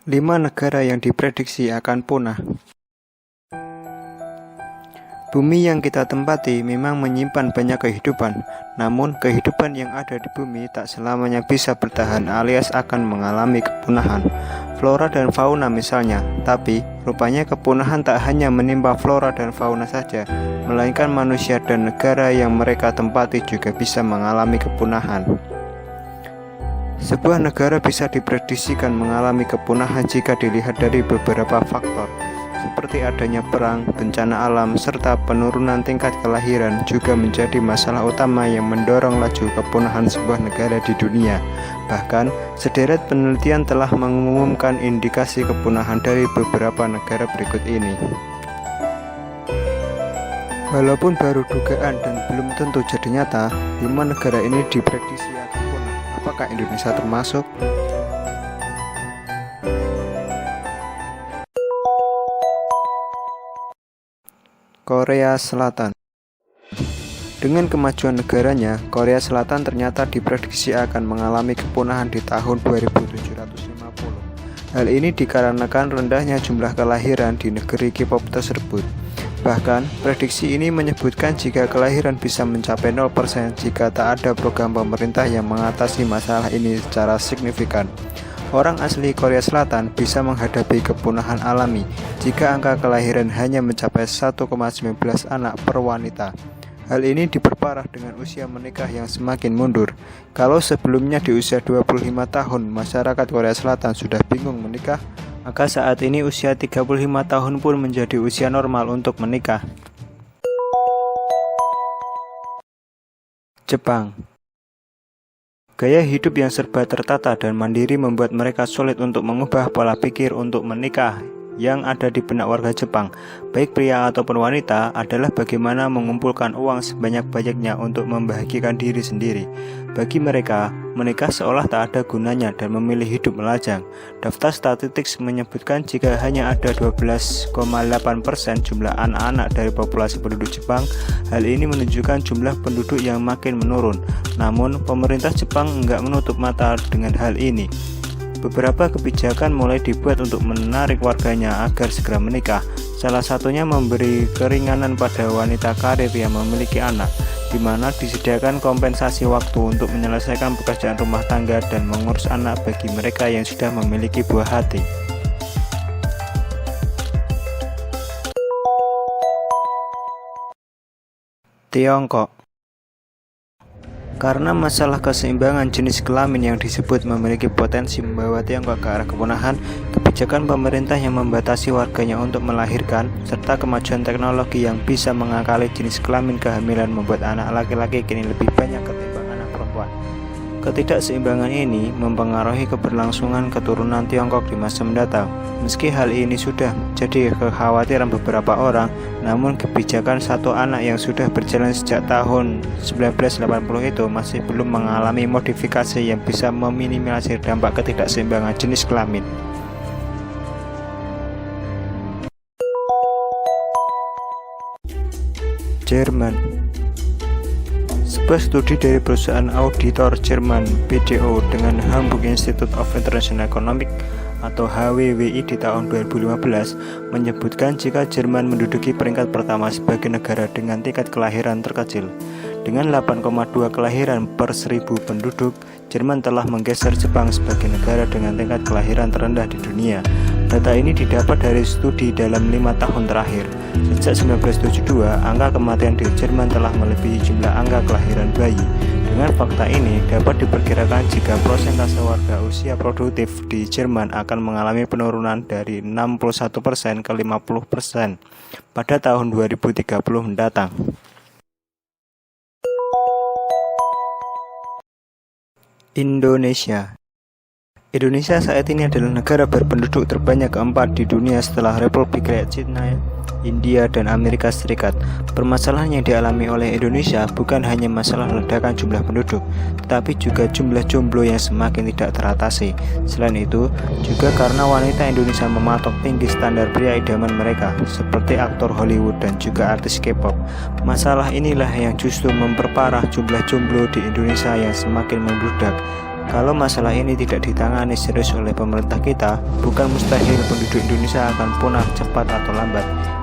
5 negara yang diprediksi akan punah. Bumi yang kita tempati memang menyimpan banyak kehidupan, namun kehidupan yang ada di bumi tak selamanya bisa bertahan alias akan mengalami kepunahan. Flora dan fauna misalnya, tapi rupanya kepunahan tak hanya menimpa flora dan fauna saja, melainkan manusia dan negara yang mereka tempati juga bisa mengalami kepunahan. Sebuah negara bisa diprediksikan mengalami kepunahan jika dilihat dari beberapa faktor, seperti adanya perang, bencana alam, serta penurunan tingkat kelahiran juga menjadi masalah utama yang mendorong laju kepunahan sebuah negara di dunia. Bahkan, sederet penelitian telah mengumumkan indikasi kepunahan dari beberapa negara berikut ini. Walaupun baru dugaan dan belum tentu jadi nyata, 5 negara ini diprediksi akan punah. Apakah Indonesia termasuk? Korea Selatan. Dengan kemajuan negaranya, Korea Selatan ternyata diprediksi akan mengalami kepunahan di tahun 2750. Hal ini dikarenakan rendahnya jumlah kelahiran di negeri K-pop tersebut. Bahkan, prediksi ini menyebutkan jika kelahiran bisa mencapai 0% jika tak ada program pemerintah yang mengatasi masalah ini secara signifikan. Orang asli Korea Selatan bisa menghadapi kepunahan alami jika angka kelahiran hanya mencapai 1,19 anak per wanita. Hal ini diperparah dengan usia menikah yang semakin mundur. Kalau sebelumnya di usia 25 tahun masyarakat Korea Selatan sudah bingung menikah, maka saat ini usia 35 tahun pun menjadi usia normal untuk menikah. Jepang. Gaya hidup yang serba tertata dan mandiri membuat mereka sulit untuk mengubah pola pikir untuk menikah yang ada di benak warga Jepang, baik pria ataupun wanita, adalah bagaimana mengumpulkan uang sebanyak-banyaknya untuk membahagiakan diri sendiri. Bagi mereka, menikah seolah tak ada gunanya dan memilih hidup melajang. Daftar statistik menyebutkan jika hanya ada 12,8% jumlah anak-anak dari populasi penduduk Jepang, hal ini menunjukkan jumlah penduduk yang makin menurun. Namun, pemerintah Jepang enggak menutup mata dengan hal ini. Beberapa kebijakan mulai dibuat untuk menarik warganya agar segera menikah. Salah satunya memberi keringanan pada wanita karir yang memiliki anak, di mana disediakan kompensasi waktu untuk menyelesaikan pekerjaan rumah tangga dan mengurus anak bagi mereka yang sudah memiliki buah hati. Tiongkok. Karena masalah keseimbangan jenis kelamin yang disebut memiliki potensi membawa Tiongkok ke arah kepunahan, kebijakan pemerintah yang membatasi warganya untuk melahirkan, serta kemajuan teknologi yang bisa mengakali jenis kelamin kehamilan membuat anak laki-laki kini lebih banyak ketimbang anak perempuan. Ketidakseimbangan ini mempengaruhi keberlangsungan keturunan Tiongkok di masa mendatang. Meski hal ini sudah jadi kekhawatiran beberapa orang, namun kebijakan satu anak yang sudah berjalan sejak tahun 1980 itu masih belum mengalami modifikasi yang bisa meminimalisir dampak ketidakseimbangan jenis kelamin. Jerman. Sebuah studi dari perusahaan auditor Jerman BDO dengan Hamburg Institute of International Economics atau HWWI di tahun 2015 menyebutkan jika Jerman menduduki peringkat pertama sebagai negara dengan tingkat kelahiran terkecil. Dengan 8,2 kelahiran per 1000 penduduk, Jerman telah menggeser Jepang sebagai negara dengan tingkat kelahiran terendah di dunia. Data ini didapat dari studi dalam 5 tahun terakhir. Sejak 1972, angka kematian di Jerman telah melebihi jumlah angka kelahiran bayi. Dengan fakta ini, dapat diperkirakan jika persentase warga usia produktif di Jerman akan mengalami penurunan dari 61% ke 50% pada tahun 2030 mendatang. Indonesia. Indonesia saat ini adalah negara berpenduduk terbanyak keempat di dunia setelah Republik Rakyat Cina, India, dan Amerika Serikat. Permasalahan yang dialami oleh Indonesia bukan hanya masalah ledakan jumlah penduduk, tetapi juga jumlah jomblo yang semakin tidak teratasi. Selain itu, juga karena wanita Indonesia mematok tinggi standar pria idaman mereka, seperti aktor Hollywood dan juga artis K-pop. Masalah inilah yang justru memperparah jumlah jomblo di Indonesia yang semakin membludak. Kalau masalah ini tidak ditangani serius oleh pemerintah kita, bukan mustahil penduduk Indonesia akan punah cepat atau lambat.